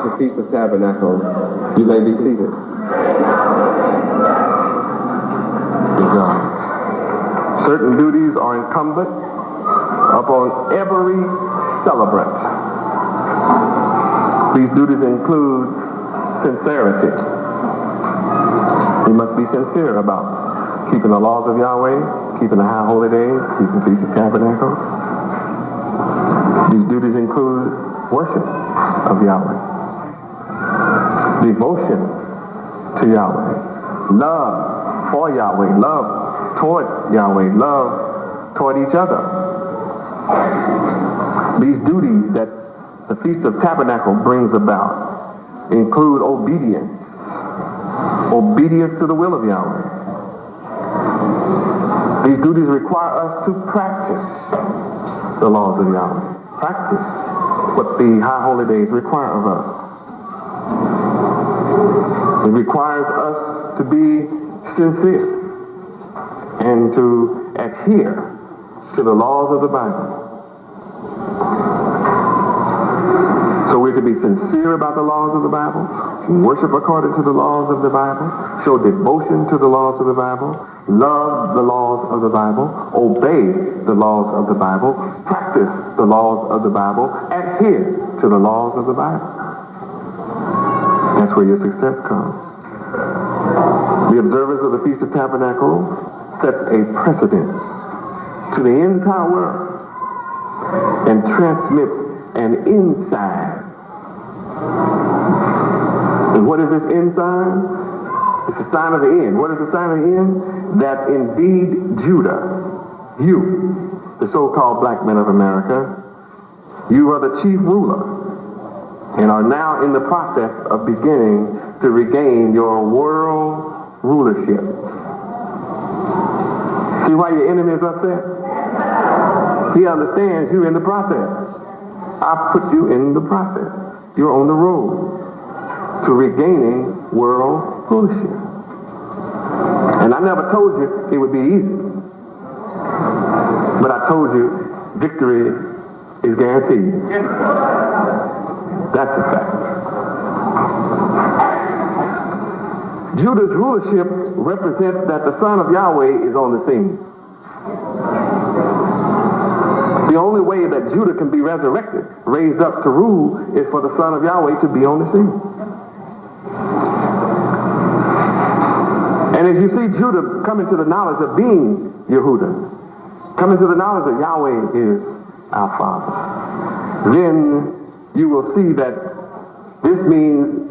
the Feast of Tabernacles. You may be seated. Good job. Certain duties are incumbent upon every celebrant. These duties include sincerity. We must be sincere about keeping the laws of Yahweh, keeping the high holy days, keeping the Feast of Tabernacles. These duties include worship of Yahweh, devotion to Yahweh, love for Yahweh, love toward Yahweh, love toward each other. These duties that the Feast of Tabernacle brings about include obedience to the will of Yahweh. These duties require us to practice the laws of Yahweh. Practice what the high holy days require of us. It requires us to be sincere and to adhere to the laws of the Bible. So we're to be sincere about the laws of the Bible, worship according to the laws of the Bible, show devotion to the laws of the Bible, love the laws of the Bible, obey the laws of the Bible, practice the laws of the Bible, adhere to the laws of the Bible. That's where your success comes. The observance of the Feast of Tabernacle sets a precedent to the entire world and transmits an insight. And what is this ensign? It's a sign of the end. What is the sign of the end? That indeed Judah, you, the so-called black men of America, you are the chief ruler and are now in the process of beginning to regain your world rulership. See why your enemy is upset? He understands you're in the process. I put you in the process. You're on the road to regaining world rulership. And I never told you it would be easy. But I told you victory is guaranteed. That's a fact. Judah's rulership represents that the Son of Yahweh is on the scene. The only way that Judah can be resurrected, raised up to rule, is for the Son of Yahweh to be on the scene. And as you see Judah coming to the knowledge of being Yehudah, coming to the knowledge that Yahweh is our Father, then you will see that this means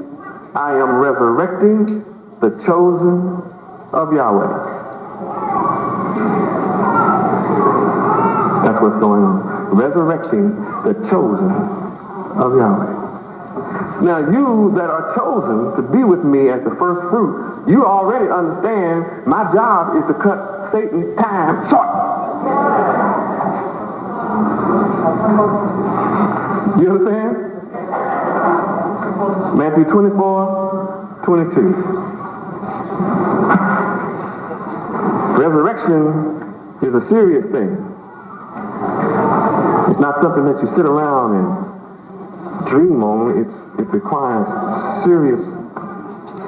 I am resurrecting the chosen of Yahweh. That's what's going on. Resurrecting the chosen of Yahweh. Now you that are chosen to be with me as the first fruit, you already understand my job is to cut Satan's time short. You understand? Matthew 24:22. Resurrection is a serious thing. It's not something that you sit around and dream on. It requires serious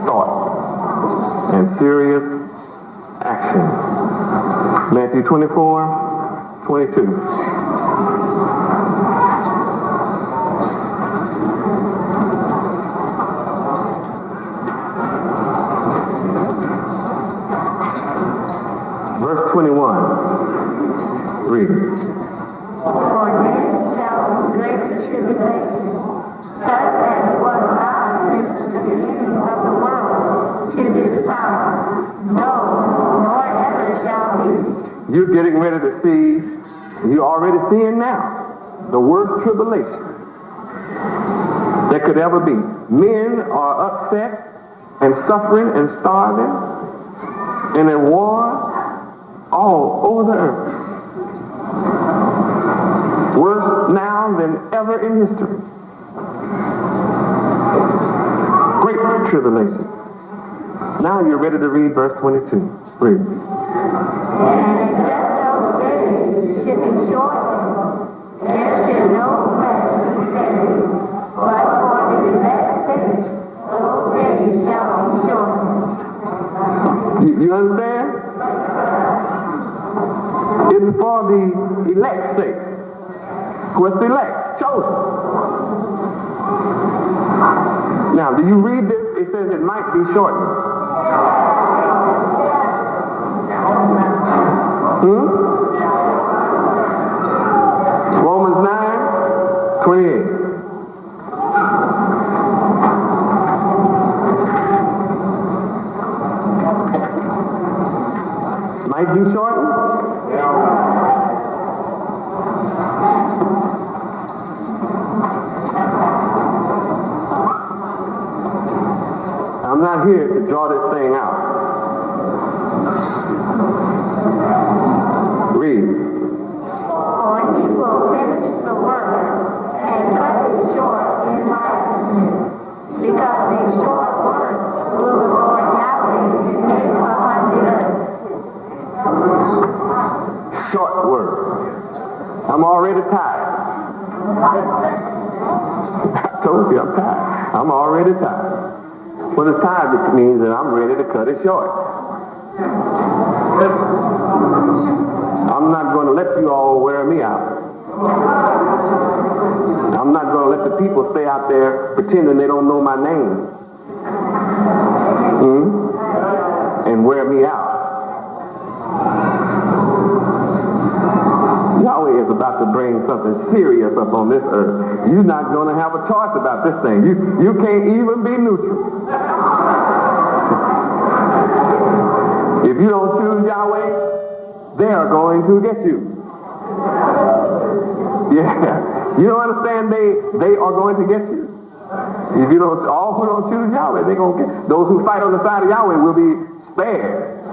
thought and serious action. Matthew 24:22. Verse 21. Read it. For then shall great tribulation, such as was not since the beginning of the world to this time, no, nor ever shall be. You're getting ready to see, you're already seeing now, the worst tribulation that could ever be. Men are upset and suffering and starving and in war all over the earth. Worse now than ever in history. Great tribulation. Now you're ready to read verse 22. Read. And except those days should be shortened, there should no flesh be saved, but for the elect It is for the elect's sake. What's the elect? Chosen. Now, do you read this? It says it might be shortened. Romans 9:28. Might be shortened? I'm not here to draw this thing out. Read. For he will finish the work and cut it short in righteousness, because a short work will the Lord Yahweh make upon the earth. Short word. I'm already tired. I told you I'm tired. I'm already tired. What is tired means that I'm ready to cut it short. I'm not going to let you all wear me out. I'm not going to let the people stay out there pretending they don't know my name. And wear me out. Yahweh is about to bring something serious up on this earth. You're not going to have a choice about this thing. You can't even be neutral. If you don't choose Yahweh, they are going to get you. Yeah. You don't understand? They are going to get you. If you don't, all who don't choose Yahweh, they're going to get. Those who fight on the side of Yahweh will be spared.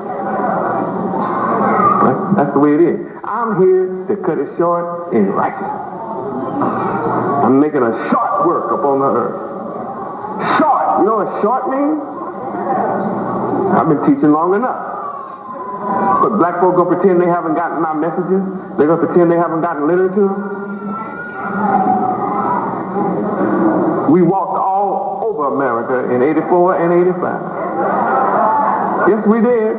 That's the way it is. I'm here to cut it short in righteousness. I'm making a short work upon the earth. Short. You know what short means? I've been teaching long enough. But black folk gonna pretend they haven't gotten my messages? They're gonna pretend they haven't gotten literature? We walked all over America in 84 and 85. Yes, we did.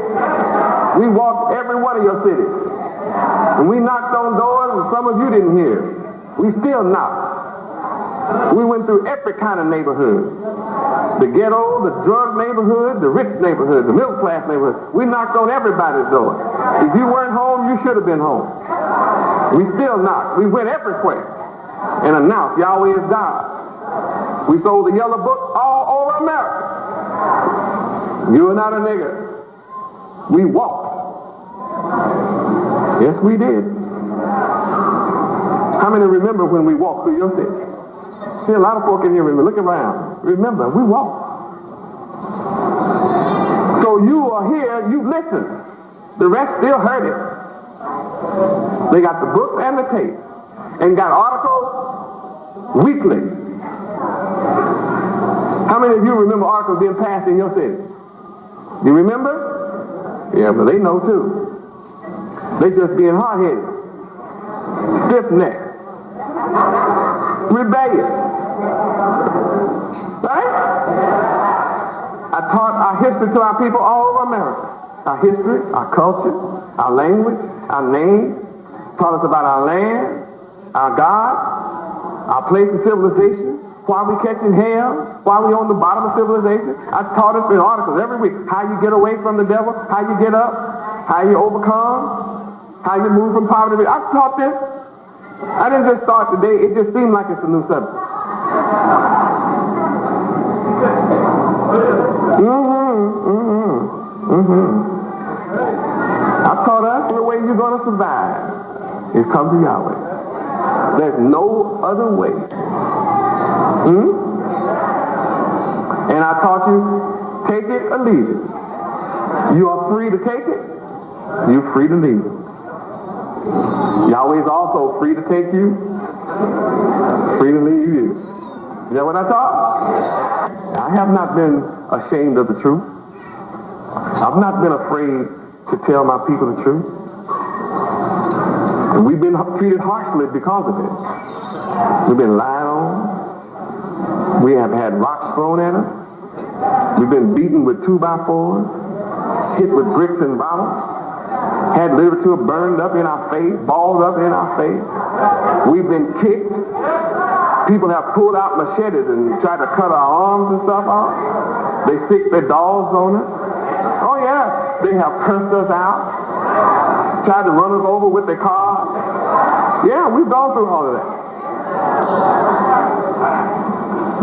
We walked every one of your cities. And we knocked on doors and some of you didn't hear. We still knocked. We went through every kind of neighborhood. The ghetto, the drug neighborhood, the rich neighborhood, the middle class neighborhood. We knocked on everybody's door. If you weren't home, you should have been home. We still knocked. We went everywhere and announced Yahweh is God. We sold the yellow book all over America. You are not a nigger. We walked. Yes, we did. How many remember when we walked through your city? See, a lot of folk in here remember. Look around. Remember, we walked. So you are here, you listen. The rest still heard it. They got the book and the tape. And got articles weekly. How many of you remember articles being passed in your city? Do you remember? Yeah, but they know too. They just being hard-headed, stiff-necked, rebellious. Right? I taught our history to our people all over America. Our history, our culture, our language, our name. Taught us about our land, our God, our place of civilization, why we catching hell, why we on the bottom of civilization. I taught us in articles every week how you get away from the devil, how you get up, how you overcome, how you move from poverty. I've taught this. I didn't just start today. It just seemed like it's a new subject. I've taught us the way you're going to survive is come to Yahweh. There's no other way. And I taught you, take it or leave it. You are free to take it. You're free to leave it. Yahweh is also free to take you, free to leave you. Is that what I taught? I have not been ashamed of the truth. I've not been afraid to tell my people the truth. And we've been treated harshly because of it. We've been lied on. We have had rocks thrown at us. We've been beaten with 2x4s, hit with bricks and bottles. Had literature burned up in our face, balled up in our face. We've been kicked. People have pulled out machetes and tried to cut our arms and stuff off. They stick their dogs on us. Oh yeah, they have cursed us out. Tried to run us over with their cars. Yeah, we've gone through all of that.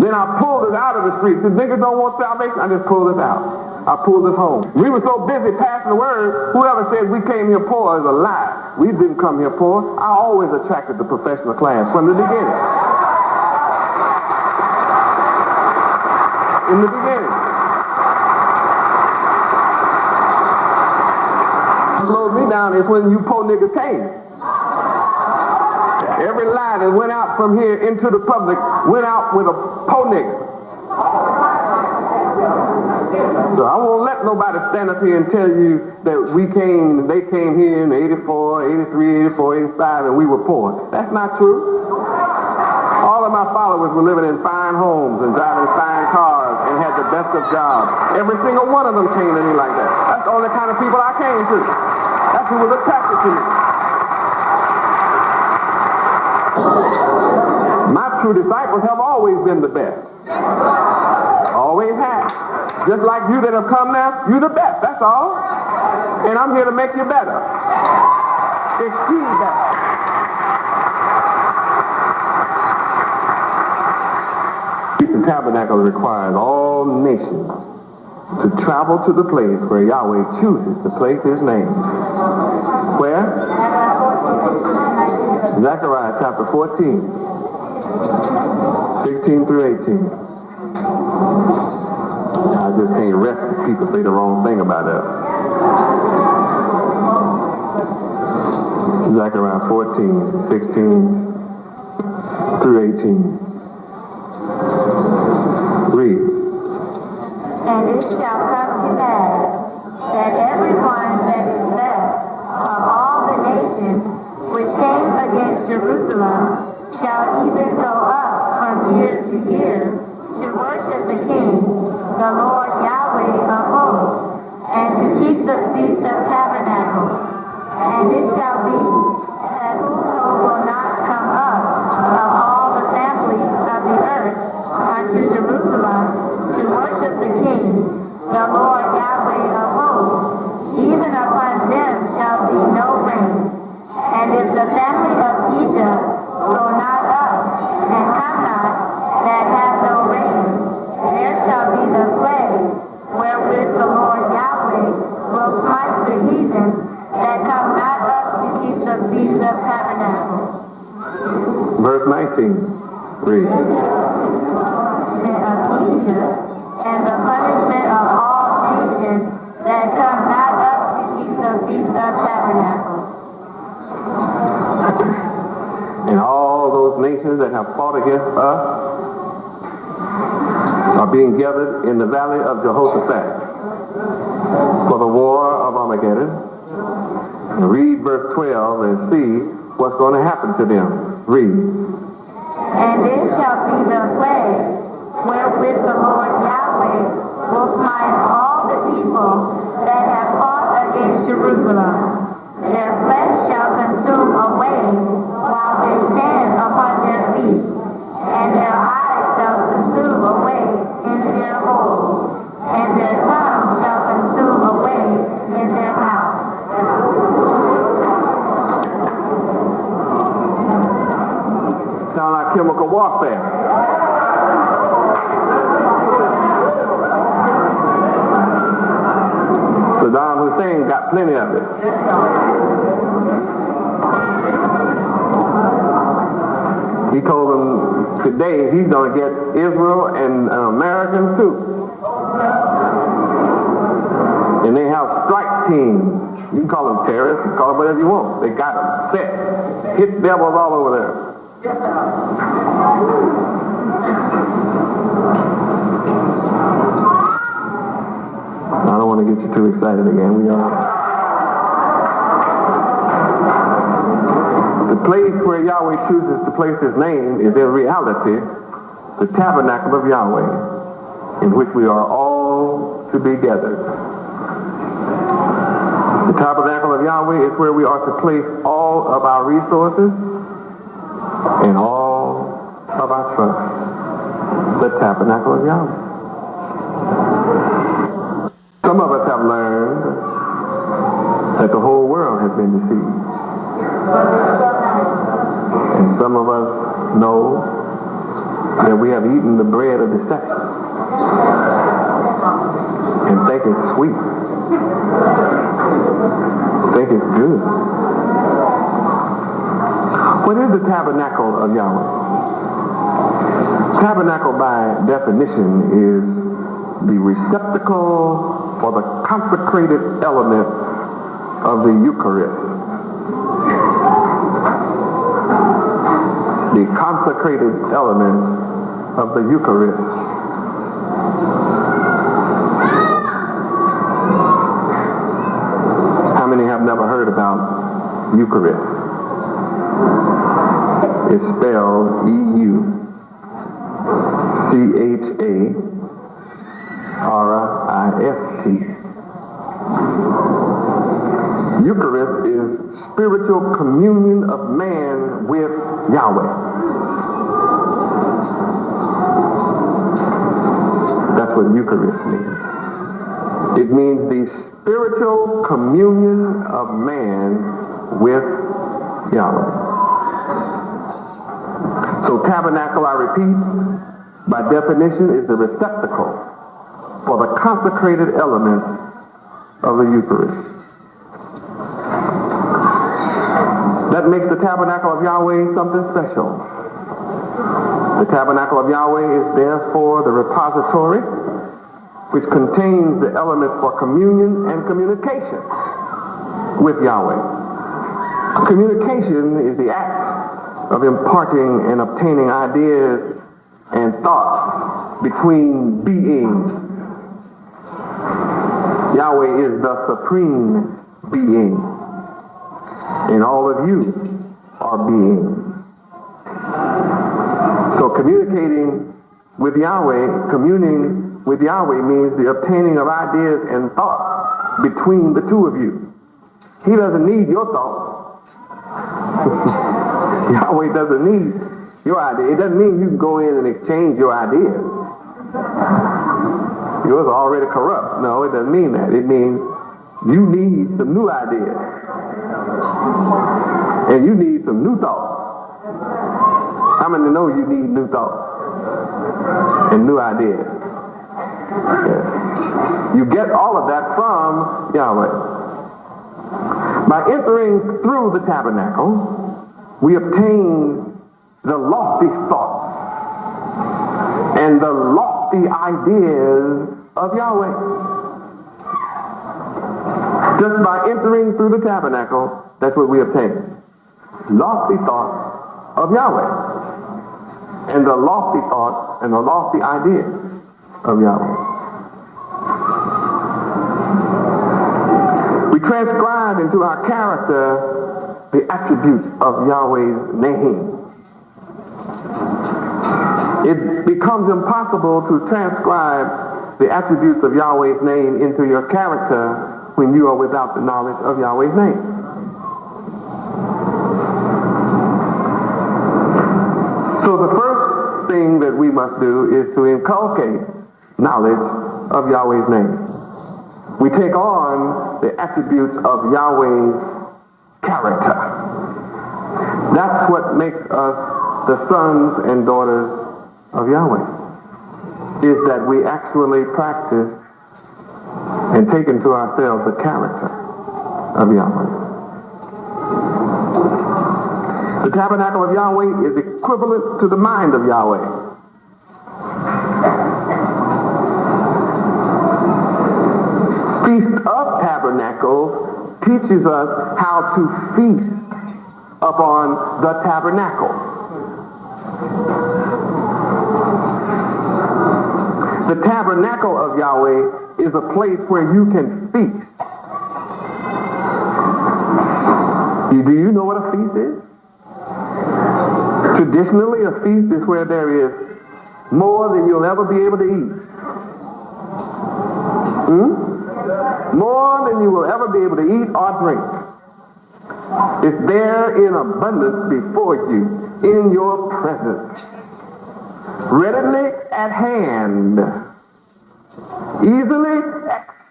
Then I pulled it out of the street. The niggas don't want salvation. I just pulled it out. I pulled it home. We were so busy passing the word, whoever said we came here poor is a lie. We didn't come here poor. I always attracted the professional class from the beginning. In the beginning. What slowed me down is when you poor niggas came. Every lie that went out from here into the public went out with a poor nigga. So I won't let nobody stand up here and tell you that they came here in 84, 83, 84, 85, and we were poor. That's not true. All of my followers were living in fine homes and driving fine cars and had the best of jobs. Every single one of them came to me like that. That's the only kind of people I came to. That's who was attracted to me. My true disciples have always been the best. Always have. Just like you that have come now, you're the best, that's all. And I'm here to make you better. Exceed that. The tabernacle requires all nations to travel to the place where Yahweh chooses to place his name. Where? Zechariah chapter 14, 16 through 18. I just can't rest if people say the wrong thing about that. Zechariah 14, 16 through 18. Read. And it shall come to pass that everyone that is left of all the nations which came against Jerusalem shall even go up from year to year to worship the King, the Lord Yahweh of hosts, and to keep the Feast of Tabernacles. And it shall be that whoso will not come up of all the families of the earth unto Jerusalem to worship the King, the Lord Yahweh of hosts, even upon them shall be no rain. And if the family of Egypt go not up and come not, that have no rain, there shall be the plague wherewith the Lord Yahweh will smite the heathen that come not up to keep the Feast of Tabernacles. Verse 19. Read. The punishment of Egypt and the punishment of all nations that come not up to keep the Feast of Tabernacles. And all those nations that have fought against us are being gathered in the valley of Jehoshaphat for the war of Armageddon. And read verse 12 and see what's going to happen to them. Read. And it shall be the plague wherewith the Lord Yahweh will smite all the people that have fought against Jerusalem. Their flesh shall consume away while they stand upon their feet, and their eyes shall consume away in their holes, and their tongue shall consume away in their mouth. Sound like chemical warfare. Saddam Hussein got plenty of it. He told them today he's going to get Israel and Americans too. And they have strike teams. You can call them terrorists, you can call them whatever you want. They got them set. Hit devils all over there. I don't want to get you too excited again. We are. The place where Yahweh chooses to place his name is in reality the tabernacle of Yahweh, in which we are all to be gathered. The tabernacle of Yahweh is where we are to place all of our resources and all of our trust. The tabernacle of Yahweh. Some of us have learned that the whole world has been deceived. And some of us know that we have eaten the bread of deception and think it's sweet. Think it's good. What is the tabernacle of Yahweh? Tabernacle by definition is the receptacle for the consecrated element of the Eucharist. The consecrated element of the Eucharist. How many have never heard about Eucharist? It's spelled E-U-C-H-A-R-I-S-T. Eucharist is spiritual communion of man with Yahweh. That's what Eucharist means. It means the spiritual communion of man with Yahweh. So tabernacle, I repeat, by definition is the receptacle for the consecrated element of the Eucharist. That makes the tabernacle of Yahweh something special. The tabernacle of Yahweh is therefore the repository which contains the elements for communion and communication with Yahweh. Communication is the act of imparting and obtaining ideas and thoughts between beings. Yahweh is the supreme being, and all of you are beings. So communicating with Yahweh, communing with Yahweh means the obtaining of ideas and thoughts between the two of you. He doesn't need your thoughts. Yahweh doesn't need your idea. It doesn't mean you can go in and exchange your ideas. Yours are already corrupt. No, it doesn't mean that. It means you need some new ideas. And you need some new thoughts. How many know you need new thoughts and new ideas? Yes. You get all of that from Yahweh. By entering through the tabernacle, we obtain the lofty thoughts and the lofty ideas of Yahweh. Just by entering through the tabernacle, that's what we obtain. Lofty thoughts of Yahweh. And the lofty thoughts and the lofty ideas of Yahweh. We transcribe into our character the attributes of Yahweh's name. It becomes impossible to transcribe the attributes of Yahweh's name into your character when you are without the knowledge of Yahweh's name. So the first thing that we must do is to inculcate knowledge of Yahweh's name. We take on the attributes of Yahweh's character. That's what makes us the sons and daughters of Yahweh, is that we actually practice and take into ourselves the character of Yahweh. The tabernacle of Yahweh is equivalent to the mind of Yahweh. Feast of Tabernacles teaches us how to feast upon the tabernacle. The tabernacle of Yahweh is a place where you can feast. Do you know what a feast is? Traditionally, a feast is where there is more than you'll ever be able to eat. More than you will ever be able to eat or drink. It's there in abundance before you, in your presence. Readily at hand. Easily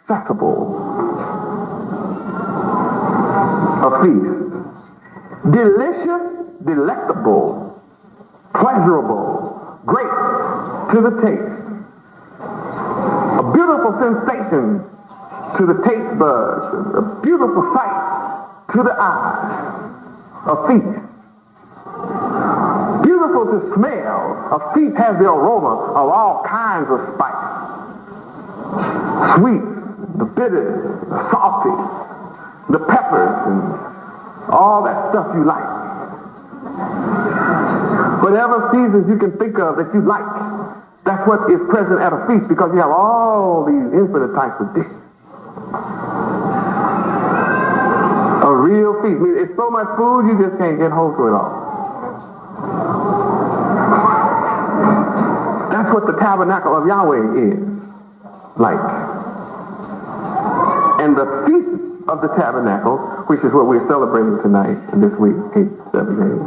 accessible. A feast. Delicious, delectable, pleasurable, great to the taste. A beautiful sensation to the taste buds, a beautiful sight to the eyes. A feast. Beautiful to smell. A feast has the aroma of all kinds of spice. Sweet, the bitter, the salty, the peppers, and all that stuff you like. Whatever seasons you can think of that you like, that's what is present at a feast, because you have all these infinite types of dishes. A real feast. I mean, it's so much food you just can't get hold to it all. That's what the tabernacle of Yahweh is like. And the feast of the tabernacle, which is what we're celebrating tonight and this week, 7 days,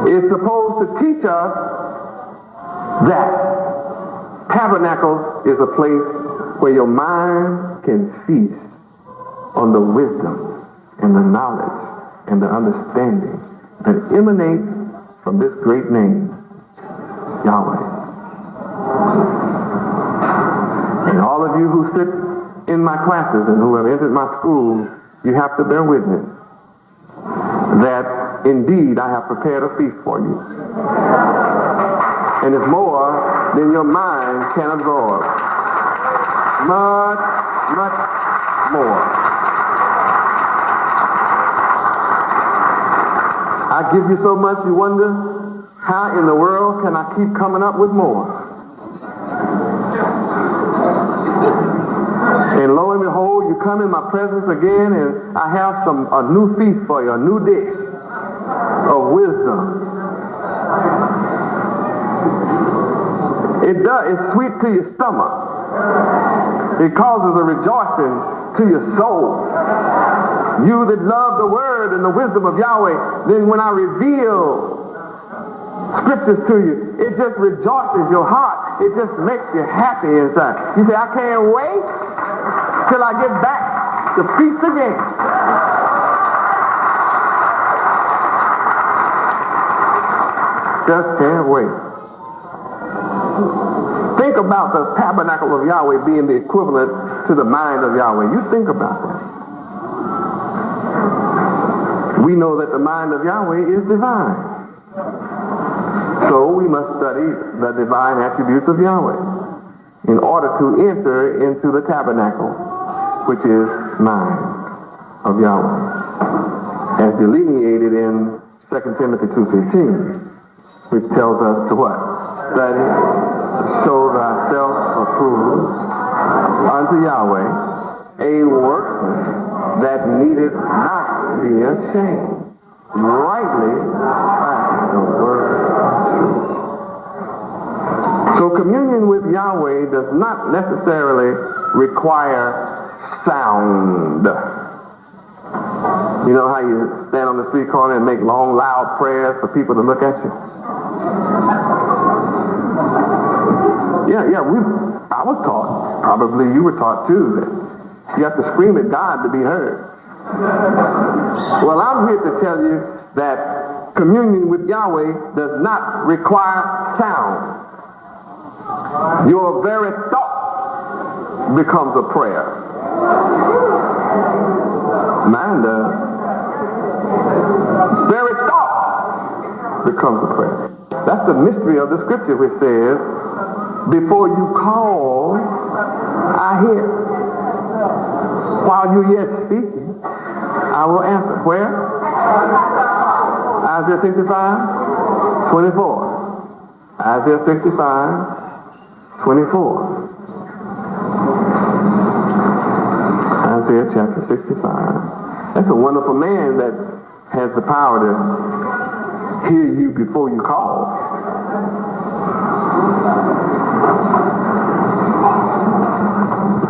is supposed to teach us that tabernacle is a place where your mind can feast on the wisdom and the knowledge and the understanding that emanates from this great name, Yahweh. And all of you who sit in my classes and who have entered my school, you have to bear witness that indeed I have prepared a feast for you. And it's more than your mind can absorb. Much, much more. I give you so much you wonder, how in the world can I keep coming up with more? And lo and behold, you come in my presence again, and I have a new feast for you, a new dish of wisdom. It does. It's sweet to your stomach. It causes a rejoicing to your soul. You that love the word and the wisdom of Yahweh, then when I reveal scriptures to you, it just rejoices your heart. It just makes you happy inside. You say, I can't wait till I get back to feast again. Just can't wait. Think about the tabernacle of Yahweh being the equivalent to the mind of Yahweh. You think about that. We know that the mind of Yahweh is divine. So we must study the divine attributes of Yahweh in order to enter into the tabernacle, which is mind of Yahweh, as delineated in 2 Timothy 2:15, which tells us to what? Study, show thyself approved unto Yahweh, a workman that needeth not be ashamed, rightly dividing the word of truth. So communion with Yahweh does not necessarily require sound. You know how you stand on the street corner and make long, loud prayers for people to look at you? Yeah, I was taught, probably you were taught too, that you have to scream at God to be heard. Well, I'm here to tell you that communion with Yahweh does not require sound. Your very thought becomes a prayer. Mine does. Very thought becomes a prayer. That's the mystery of the scripture, which says, before you call, I hear. While you're yet speaking, I will answer. Where? Isaiah 65, 24. Isaiah 65, 24. Isaiah chapter 65. That's a wonderful man that has the power to hear you before you call.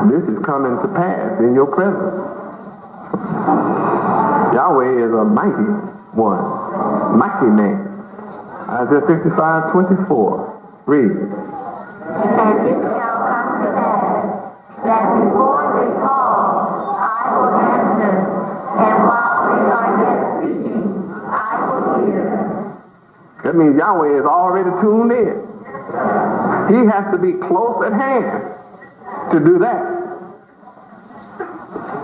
This is coming to pass in your presence. Yahweh is a mighty one, mighty man. Isaiah 65:24. Read. And it shall come to pass that before they call, I will answer, and while they are yet speaking, I will hear. That means Yahweh is already tuned in. He has to be close at hand to do that.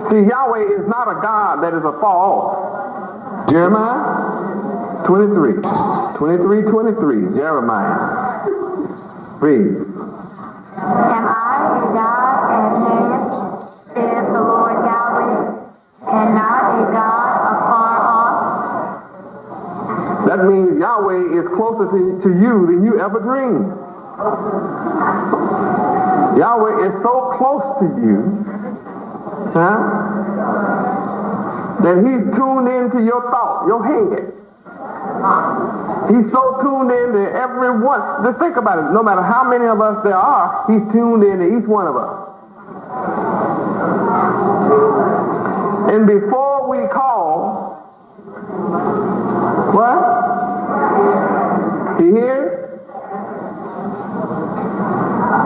See, Yahweh is not a God that is afar off. Jeremiah 23:23, Jeremiah. Read. Am I a God at hand, saith the Lord Yahweh, and not a God afar off? That means Yahweh is closer to you than you ever dreamed. Yahweh is so close to you that he's tuned into your thought, your head. He's so tuned in to everyone. Just think about it. No matter how many of us there are, he's tuned in to each one of us. And before we call, what? He hears?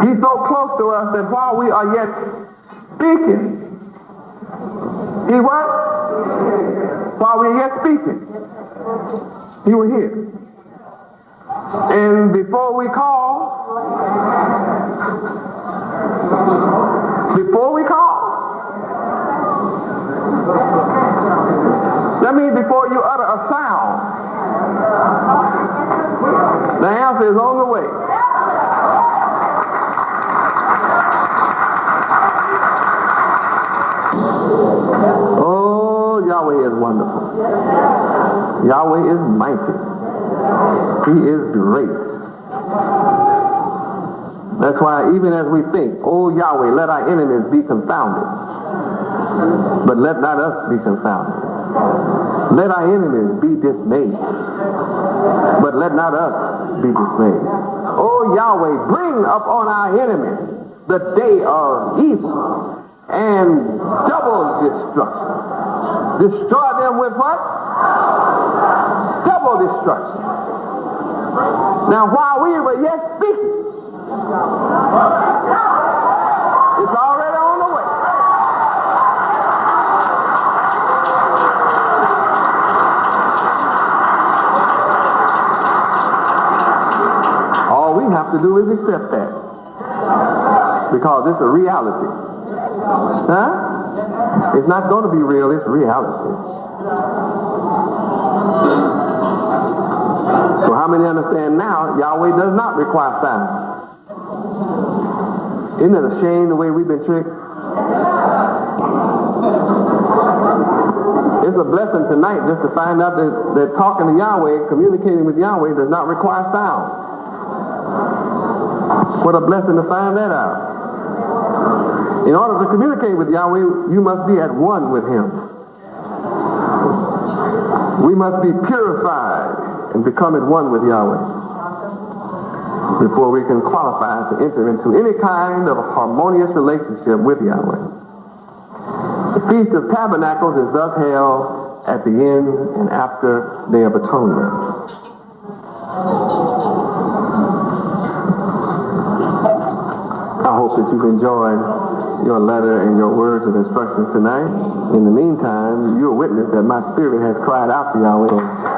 He's so close to us that while we are yet speaking, he what? While we're yet speaking, he will hear. And before we call, that means before you utter a sound, the answer is on the way. Oh, Yahweh is wonderful. Yahweh is mighty. He is great. That's why even as we think, oh Yahweh, let our enemies be confounded. But let not us be confounded. Let our enemies be dismayed. But let not us be dismayed. Oh Yahweh, bring upon our enemies the day of evil and double destruction. Destroy them with what? Double destruction. Now while we were yet speaking, it's already on the way. All we have to do is accept that. Because it's a reality. It's not going to be real, it's reality. So how many understand now Yahweh does not require signs? Isn't it a shame the way we've been tricked? It's a blessing tonight just to find out that talking to Yahweh, communicating with Yahweh does not require sound. What a blessing to find that out. In order to communicate with Yahweh, you must be at one with him. We must be purified and become at one with Yahweh before we can qualify to enter into any kind of harmonious relationship with Yahweh. The Feast of Tabernacles is thus held at the end and after Day of Atonement. I hope that you've enjoyed your letter and your words of instructions tonight. In the meantime, you'll witness that my spirit has cried out to Yahweh.